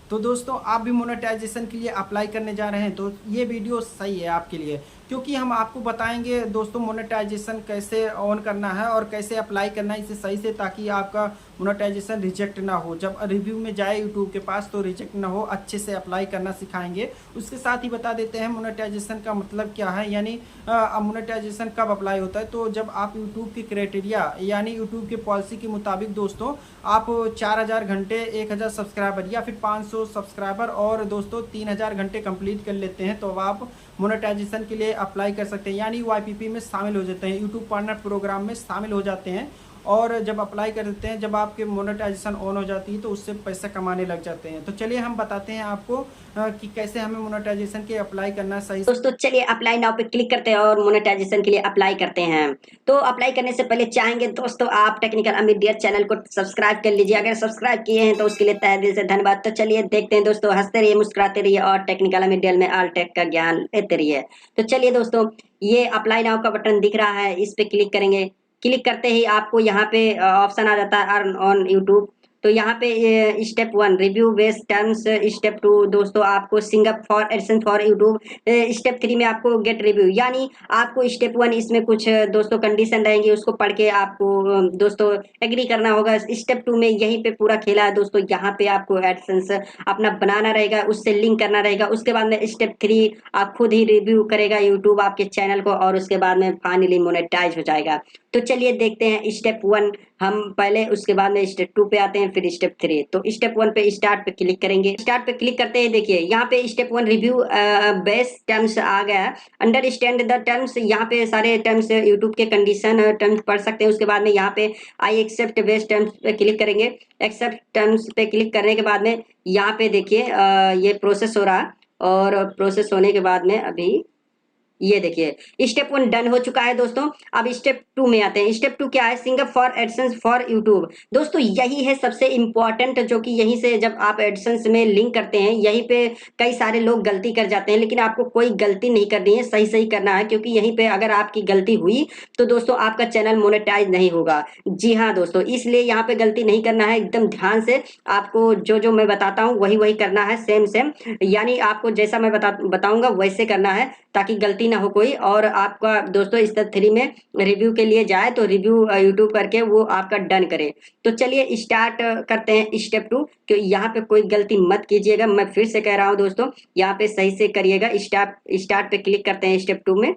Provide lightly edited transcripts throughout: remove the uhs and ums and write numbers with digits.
तो दोस्तों आप भी मोनेटाइजेशन के लिए अप्लाई करने जा रहे हैं तो ये वीडियो सही है आपके लिए, क्योंकि हम आपको बताएंगे दोस्तों मोनेटाइजेशन कैसे ऑन करना है और कैसे अप्लाई करना है इसे सही से, ताकि आपका मोनेटाइजेशन रिजेक्ट ना हो। जब रिव्यू में जाए यूट्यूब के पास तो रिजेक्ट ना हो, अच्छे से अप्लाई करना सिखाएंगे। उसके साथ ही बता देते हैं मोनेटाइजेशन का मतलब क्या है, यानी मोनेटाइजेशन कब अप्लाई होता है। तो जब आप यूट्यूब की क्राइटेरिया यानी यूट्यूब के पॉलिसी के मुताबिक दोस्तों आप 4000 घंटे, 1000 सब्सक्राइबर या फिर 500 सब्सक्राइबर और दोस्तों 3000 घंटे कंप्लीट कर लेते हैं तो आप मोनेटाइजेशन के लिए अप्लाई कर सकते हैं, यानी वाईपीपी में शामिल हो जाते हैं, यूट्यूब पार्टनर प्रोग्राम में शामिल हो जाते हैं। और जब अप्लाई कर देते हैं, जब आपके मोनेटाइजेशन ऑन हो जाती है तो उससे पैसा कमाने लग जाते हैं। तो चलिए हम बताते हैं आपको कि कैसे हमें मोनेटाइजेशन के अप्लाई करना सही। दोस्तों चलिए अप्लाई नाउ पे क्लिक करते हैं और मोनेटाइजेशन के लिए अप्लाई करते हैं। तो अप्लाई करने से पहले चाहेंगे दोस्तों आप टेक्निकल अमित डियर चैनल को सब्सक्राइब कर लीजिए। अगर सब्सक्राइब किए हैं तो उसके लिए तहे दिल से धन्यवाद। तो चलिए देखते हैं दोस्तों, हंसते रहिए, मुस्कुराते रहिए और टेक्निकल अमित डियर में ऑल टेक का ज्ञान लेते रहिए। तो चलिए दोस्तों, ये अप्लाई नाउ का बटन दिख रहा है, इस पे क्लिक करेंगे। क्लिक करते ही आपको यहाँ पे ऑप्शन आ जाता है अर्न ऑन यूट्यूब। तो यहाँ पे step 1 review based terms, step 2 दोस्तों आपको sign up for AdSense for YouTube, step 3 में आपको गेट रिव्यू, यानी आपको स्टेप 1 इसमें कुछ दोस्तों कंडीशन रहेंगी, उसको पढ़ के आपको दोस्तों एग्री करना होगा। स्टेप 2 में यहीं पे पूरा खेला है दोस्तों, यहाँ पे आपको एडसेंस अपना बनाना रहेगा, उससे लिंक करना रहेगा। उसके बाद में स्टेप 3 आप खुद ही रिव्यू करेगा यूट्यूब आपके चैनल को और उसके बाद में फाइनली मोनेटाइज हो जाएगा। तो चलिए देखते हैं स्टेप 1 हम पहले, उसके बाद में स्टेप 2 पे आते हैं, फिर स्टेप 3। तो स्टेप 1 पे स्टार्ट पे क्लिक करेंगे। स्टार्ट पे क्लिक करते हैं, देखिए यहाँ पे स्टेप 1 रिव्यू बेस टर्म्स आ गया है। अंडरस्टैंड द टर्म्स, यहाँ पे सारे टर्म्स यूट्यूब के कंडीशन टर्म्स पढ़ सकते हैं। उसके बाद में यहाँ पे आई एक्सेप्ट बेस टर्म्स पे क्लिक करेंगे। एक्सेप्ट टर्म्स पे क्लिक करने के बाद में यहाँ पे देखिए ये प्रोसेस हो रहा है और प्रोसेस होने के बाद में अभी ये देखिए स्टेप 1 डन हो चुका है दोस्तों। अब स्टेप 2 में आते हैं। स्टेप 2 क्या है? Sign up for AdSense for YouTube. दोस्तों यही है सबसे इंपॉर्टेंट, जो कि यहीं से जब आप एडसेंस में लिंक करते हैं, यहीं पे कई सारे लोग गलती कर जाते हैं, लेकिन आपको कोई गलती नहीं करनी है, सही सही करना है, क्योंकि यहीं पे अगर आपकी गलती हुई तो दोस्तों आपका चैनल मोनेटाइज नहीं होगा। जी हाँ दोस्तों, इसलिए यहाँ पे गलती नहीं करना है, एकदम ध्यान से आपको जो जो मैं बताता हूँ वही वही करना है, सेम सेम, यानी आपको जैसा मैं बताऊंगा वैसे करना है, ताकि गलती ना हो कोई। और आपका दोस्तों स्टेप 3 में रिव्यू के लिए जाए तो रिव्यू यूट्यूब करके वो आपका डन करे। तो चलिए स्टार्ट करते हैं स्टेप 2, कि यहाँ पे कोई गलती मत कीजिएगा, मैं फिर से कह रहा हूँ दोस्तों, यहाँ पे सही से करिएगा। स्टार्ट पे क्लिक करते हैं स्टेप 2 में।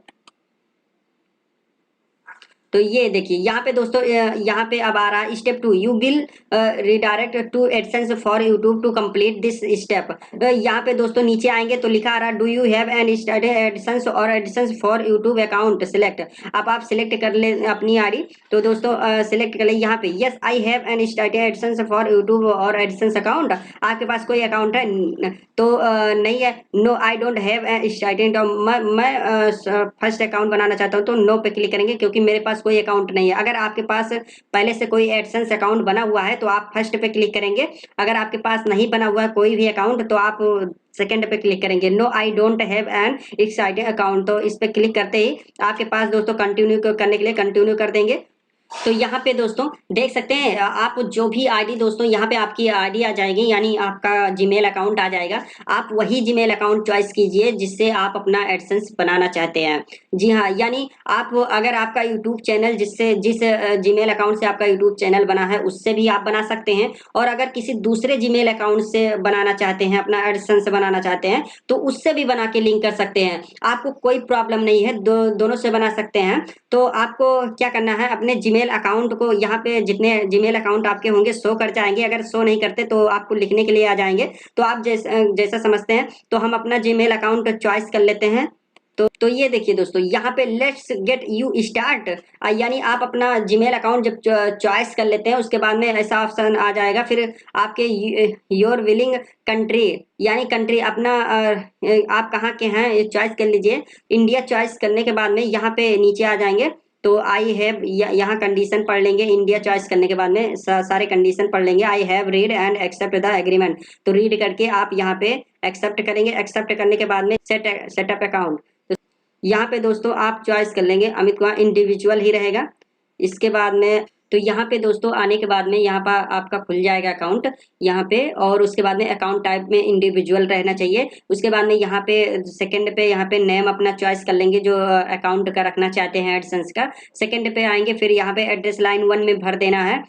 तो ये देखिए यहाँ पे दोस्तों यहाँ पे अब आ रहा है step 2 you will redirect to AdSense for YouTube to complete this step. यहाँ पे दोस्तों नीचे आएंगे तो लिखा आ रहा है do you have an AdSense और AdSense for YouTube account select. अब आप सिलेक्ट कर ले अपनी आईडी। तो दोस्तों सिलेक्ट कर ले यहाँ पे yes I have an AdSense for YouTube और एडसेंस अकाउंट। आपके पास कोई अकाउंट है? तो नहीं है, no I don't have started. मैं फर्स्ट अकाउंट बनाना चाहता हूँ तो नो पे क्लिक करेंगे, क्योंकि मेरे पास कोई अकाउंट नहीं है। अगर आपके पास पहले से कोई एडसेंस अकाउंट बना हुआ है तो आप फर्स्ट पे क्लिक करेंगे। अगर आपके पास नहीं बना हुआ है कोई भी अकाउंट तो आप सेकंड पे क्लिक करेंगे, no I don't have an excited account. तो इस पे क्लिक करते ही आपके पास दोस्तों कंटिन्यू करने के लिए कंटिन्यू कर देंगे। तो यहाँ पे दोस्तों देख सकते हैं आप जो भी आईडी दोस्तों यहाँ पे आपकी आईडी आ जाएगी, यानी आपका जीमेल अकाउंट आ जाएगा। आप वही जीमेल अकाउंट चॉइस कीजिए जिससे आप अपना एडसेंस बनाना चाहते हैं। जी हाँ, यानी आप अगर आपका यूट्यूब चैनल जिस जीमेल अकाउंट से आपका यूट्यूब चैनल बना है उससे भी आप बना सकते हैं, और अगर किसी दूसरे जीमेल अकाउंट से बनाना चाहते हैं, अपना एडसेंस बनाना चाहते हैं, तो उससे भी बना के लिंक कर सकते हैं। आपको कोई प्रॉब्लम नहीं है, दोनों से बना सकते हैं। तो आपको क्या करना है, अपने जीमेल अकाउंट को यहाँ पे जितने जीमेल अकाउंट आपके होंगे शो कर जाएंगे। अगर शो नहीं करते तो आपको लिखने के लिए आ जाएंगे। तो आप जैसा समझते हैं। तो हम अपना जीमेल अकाउंट चॉइस कर लेते हैं। तो ये देखिए दोस्तों यहाँ पे लेट्स गेट यू स्टार्ट, यानी आप अपना जीमेल अकाउंट जब चॉइस कर लेते हैं उसके बाद में ऐसा ऑप्शन आ जाएगा। फिर आपके योर विलिंग कंट्री, यानी कंट्री अपना आप कहाँ के हैं ये चॉइस कर लीजिए। इंडिया चॉइस करने के बाद में यहाँ पे नीचे आ जाएंगे। तो आई हैव यहाँ कंडीशन पढ़ लेंगे। इंडिया चॉइस करने के बाद में सारे कंडीशन पढ़ लेंगे। I have read and accept the agreement. तो रीड करके आप यहाँ पे एक्सेप्ट करेंगे। एक्सेप्ट करने के बाद में सेटअप अकाउंट, यहाँ पे दोस्तों आप चॉइस कर लेंगे अमित कुमार, इंडिविजुअल ही रहेगा। इसके बाद में तो यहाँ पे दोस्तों आने के बाद में यहाँ पर आपका खुल जाएगा अकाउंट यहाँ पे, और उसके बाद में अकाउंट टाइप में इंडिविजुअल रहना चाहिए। उसके बाद में यहाँ पे सेकंड पे यहाँ पे नेम अपना चॉइस कर लेंगे जो अकाउंट का रखना चाहते हैं एडसेंस का। सेकंड पे आएंगे, फिर यहाँ पे एड्रेस लाइन 1 में भर देना है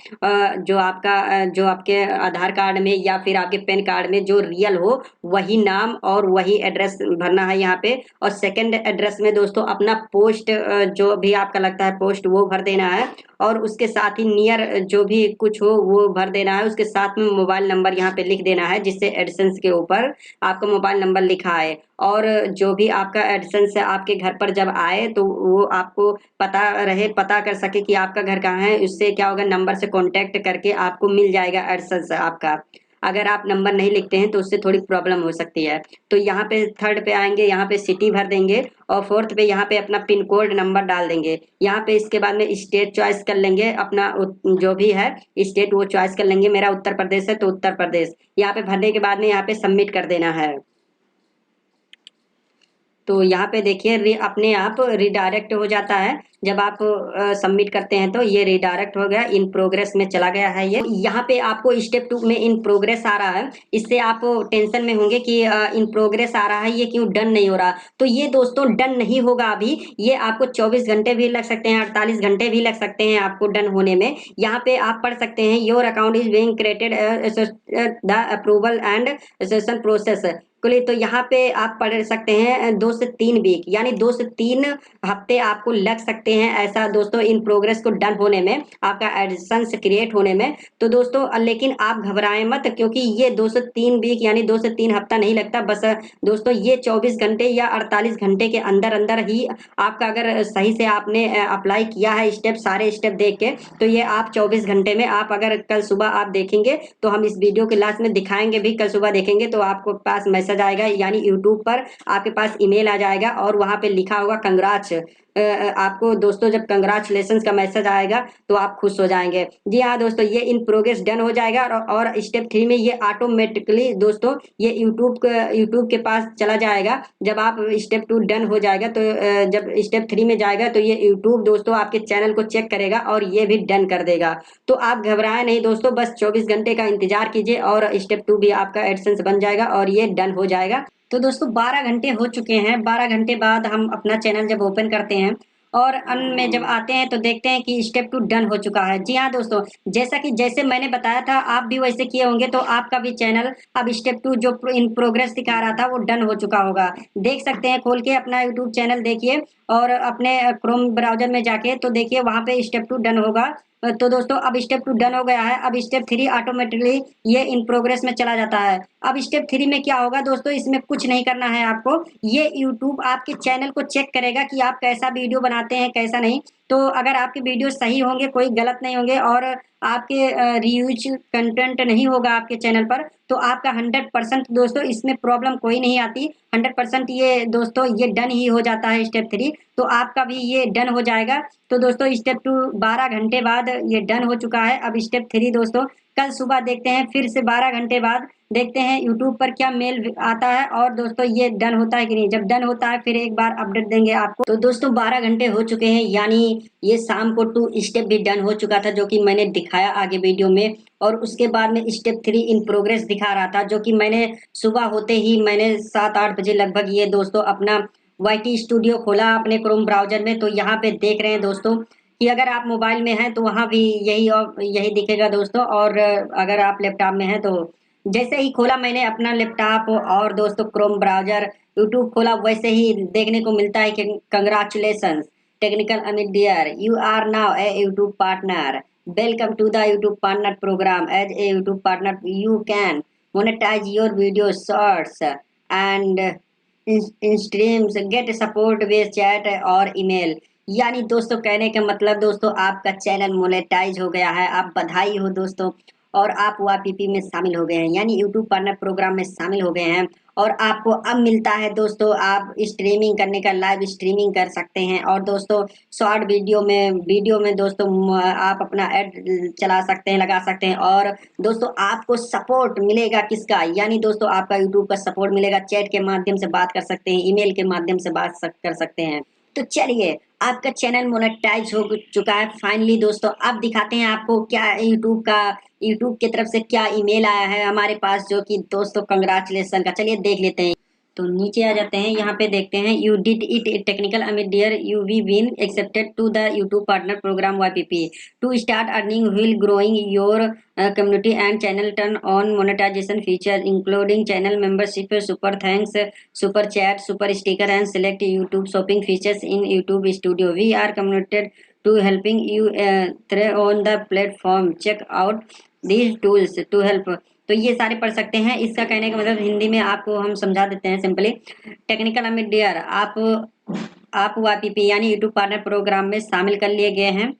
जो आपका जो आपके आधार कार्ड में या फिर आपके पैन कार्ड में जो रियल हो वही नाम और वही एड्रेस भरना है यहाँ पे। और सेकंड एड्रेस में दोस्तों अपना पोस्ट जो भी आपका लगता है पोस्ट वो भर देना है, और उसके साथ ही नियर जो भी कुछ हो वो भर देना है। उसके साथ में मोबाइल नंबर यहाँ पे लिख देना है जिससे एडसेंस के ऊपर आपका मोबाइल नंबर लिखा है, और जो भी आपका एडसेंस आपके घर पर जब आए तो वो आपको पता कर सके कि आपका घर कहाँ है। उससे क्या होगा, नंबर से कांटेक्ट करके आपको मिल जाएगा एडसेंस आपका। अगर आप नंबर नहीं लिखते हैं तो उससे थोड़ी प्रॉब्लम हो सकती है। तो यहाँ पे थर्ड पे आएंगे, यहाँ पे सिटी भर देंगे, और फोर्थ पे यहाँ पे अपना पिन कोड नंबर डाल देंगे। यहाँ पे इसके बाद में स्टेट चॉइस कर लेंगे, अपना जो भी है स्टेट वो चॉइस कर लेंगे। मेरा उत्तर प्रदेश है तो उत्तर प्रदेश। यहाँ पे भरने के बाद में यहाँ पे सबमिट कर देना है। तो यहाँ पे देखिए अपने आप रिडायरेक्ट हो जाता है। जब आप सबमिट करते हैं तो ये रिडायरेक्ट हो गया, इन प्रोग्रेस में चला गया है। ये यहाँ पे आपको स्टेप 2 में इन प्रोग्रेस आ रहा है, इससे आप टेंशन में होंगे कि इन प्रोग्रेस आ रहा है ये क्यों डन नहीं हो रहा। तो ये दोस्तों डन नहीं होगा अभी, ये आपको 24 घंटे भी लग सकते हैं, 48 घंटे भी लग सकते हैं आपको डन होने में। यहाँ पे आप पढ़ सकते हैं your account is being created the approval and session process. तो यहाँ पे आप पढ़ सकते हैं 2 से 3 वीक यानी 2 से 3 हफ्ते आपको लग सकते हैं ऐसा दोस्तों इन प्रोग्रेस को डन होने में, आपका एडसेंस क्रिएट होने में। तो दोस्तों लेकिन आप घबराएं मत, क्योंकि ये 2 से 3 वीक यानी 2 से 3 हफ्ता नहीं लगता। बस दोस्तों ये 24 घंटे या 48 घंटे के अंदर अंदर ही आपका अगर सही से आपने अप्लाई किया है स्टेप सारे स्टेप देख के, तो ये आप 24 घंटे में आप अगर कल सुबह आप देखेंगे तो हम इस वीडियो के लास्ट में दिखाएंगे भी, कल सुबह देखेंगे तो आपको पास मैसेज आएगा यानी यूट्यूब पर आपके पास ईमेल आ जाएगा और वहां पे लिखा होगा कंग्राट्स। आपको दोस्तों जब कंग्रेचुलेशंस का मैसेज आएगा तो आप खुश हो जाएंगे। जी हाँ दोस्तों, ये इन प्रोग्रेस डन हो जाएगा, और स्टेप 3 में ये ऑटोमेटिकली दोस्तों ये यूट्यूब के पास चला जाएगा। जब आप स्टेप 2 डन हो जाएगा तो जब स्टेप 3 में जाएगा तो ये यूट्यूब दोस्तों आपके चैनल को चेक करेगा और ये भी डन कर देगा। तो आप घबराएं नहीं दोस्तों, बस 24 घंटे का इंतजार कीजिए और स्टेप 2 भी आपका एडसेंस बन जाएगा और ये डन हो जाएगा। तो दोस्तों 12 घंटे हो चुके हैं। 12 घंटे बाद हम अपना चैनल जब ओपन करते हैं और अन्य में जब आते हैं तो देखते हैं कि स्टेप 2 डन हो चुका है। जी हाँ दोस्तों, जैसे मैंने बताया था आप भी वैसे किए होंगे तो आपका भी चैनल अब स्टेप 2 जो इन प्रोग्रेस दिखा रहा था वो डन हो चुका होगा। देख सकते हैं, खोल के अपना यूट्यूब चैनल देखिए और अपने क्रोम ब्राउजर में जाके तो देखिए वहां पे स्टेप 2 डन होगा। तो दोस्तों अब स्टेप 2 डन हो गया है। अब स्टेप 3 ऑटोमेटिकली ये इन प्रोग्रेस में चला जाता है। अब स्टेप 3 में क्या होगा दोस्तों, इसमें कुछ नहीं करना है आपको। ये यूट्यूब आपके चैनल को चेक करेगा कि आप कैसा वीडियो बनाते हैं कैसा नहीं। तो अगर आपके वीडियो सही होंगे, कोई गलत नहीं होंगे और आपके रिव्यूज कंटेंट नहीं होगा आपके चैनल पर, तो आपका 100% दोस्तों इसमें प्रॉब्लम कोई नहीं आती। 100% ये दोस्तों ये डन ही हो जाता है स्टेप 3। तो आपका भी ये डन हो जाएगा। तो दोस्तों स्टेप 2 12 घंटे बाद ये डन हो चुका है। अब स्टेप 3 दोस्तों कल सुबह देखते हैं, फिर से 12 घंटे बाद देखते हैं यूट्यूब पर क्या मेल आता है और दोस्तों ये डन होता है कि नहीं। जब डन होता है फिर एक बार अपडेट देंगे आपको। तो दोस्तों 12 घंटे हो चुके हैं यानी ये शाम को 2 स्टेप भी डन हो चुका था जो कि मैंने दिखाया आगे वीडियो में। और उसके बाद में स्टेप 3 इन प्रोग्रेस दिखा रहा था जो कि मैंने सुबह होते ही मैंने 7-8 बजे लगभग ये दोस्तों अपना YT स्टूडियो खोला अपने क्रोम ब्राउजर में। तो यहाँ पे देख रहे हैं दोस्तों कि अगर आप मोबाइल में हैं तो वहाँ भी यही दिखेगा दोस्तों, और अगर आप लैपटॉप में हैं तो जैसे ही खोला मैंने अपना लैपटॉप और दोस्तों क्रोम ब्राउजर यूट्यूब खोला वैसे ही देखने को मिलता है कि congratulations technical Amit dear, you are now a YouTube partner, welcome to the YouTube partner program. As a YouTube partner you can monetize your video shorts and in streams, get support with chat और email. यानी दोस्तों कहने का मतलब दोस्तों आपका channel monetise हो गया है। आप बधाई हो दोस्तों, और आप YPP में शामिल हो गए हैं यानी यूट्यूब पार्टनर प्रोग्राम में शामिल हो गए हैं। और आपको अब मिलता है दोस्तों आप स्ट्रीमिंग करने का, लाइव स्ट्रीमिंग कर सकते हैं। और दोस्तों शॉर्ट वीडियो में दोस्तों आप अपना ऐड चला सकते हैं, लगा सकते हैं। और दोस्तों आपको सपोर्ट मिलेगा किसका, यानी दोस्तों आपका यूट्यूब का सपोर्ट मिलेगा। चैट के माध्यम से बात कर सकते हैं, ईमेल के माध्यम से बात कर सकते हैं। तो चलिए आपका चैनल मोनेटाइज हो चुका है फाइनली दोस्तों। अब दिखाते हैं आपको क्या यूट्यूब की तरफ से क्या ईमेल आया है हमारे पास, जो कि दोस्तों कंग्रेचुलेसन का। चलिए देख लेते हैं। तो नीचे आ जाते हैं, यहाँ पे देखते हैं you did it technical Amit dear you've been accepted to the YouTube partner program YPP to start earning while growing your community and channel. Turn on monetization features including channel membership, super thanks, super chat, super sticker, and select YouTube shopping features in YouTube Studio. We are committed to helping you thrive on the platform. Check out these tools to help. तो ये सारे पढ़ सकते हैं। इसका कहने का मतलब हिंदी में आपको हम समझा देते हैं सिंपली। टेक्निकल अमित डियर, आप YPP यानी यूट्यूब पार्टनर प्रोग्राम में शामिल कर लिए गए हैं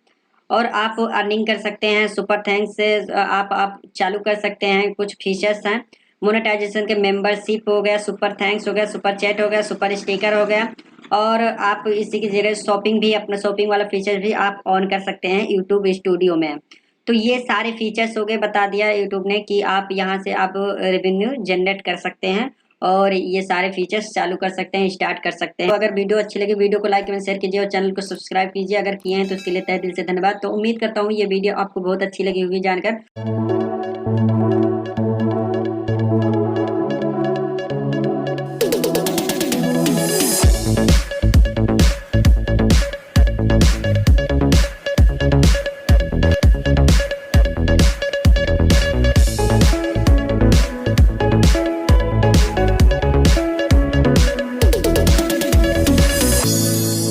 और आप अर्निंग कर सकते हैं। सुपर थैंक्स से आप चालू कर सकते हैं। कुछ फीचर्स हैं मोनेटाइजेशन के, मेंबरशिप हो गया, सुपर थैंक्स हो गया, सुपर चैट हो गया, सुपर स्टिकर हो गया, और आप इसी की जगह शॉपिंग भी, अपना शॉपिंग वाला फीचर भी आप ऑन कर सकते हैं यूट्यूब स्टूडियो में। तो ये सारे फीचर्स हो गए, बता दिया यूट्यूब ने कि आप यहाँ से आप रेवेन्यू जनरेट कर सकते हैं और ये सारे फीचर्स चालू कर सकते हैं, स्टार्ट कर सकते हैं। तो अगर वीडियो अच्छी लगी वीडियो को लाइक कमेंट शेयर कीजिए और चैनल को सब्सक्राइब कीजिए अगर किए हैं तो उसके लिए तहे दिल से धन्यवाद। तो उम्मीद करता हूँ ये वीडियो आपको बहुत अच्छी लगी होगी जानकर।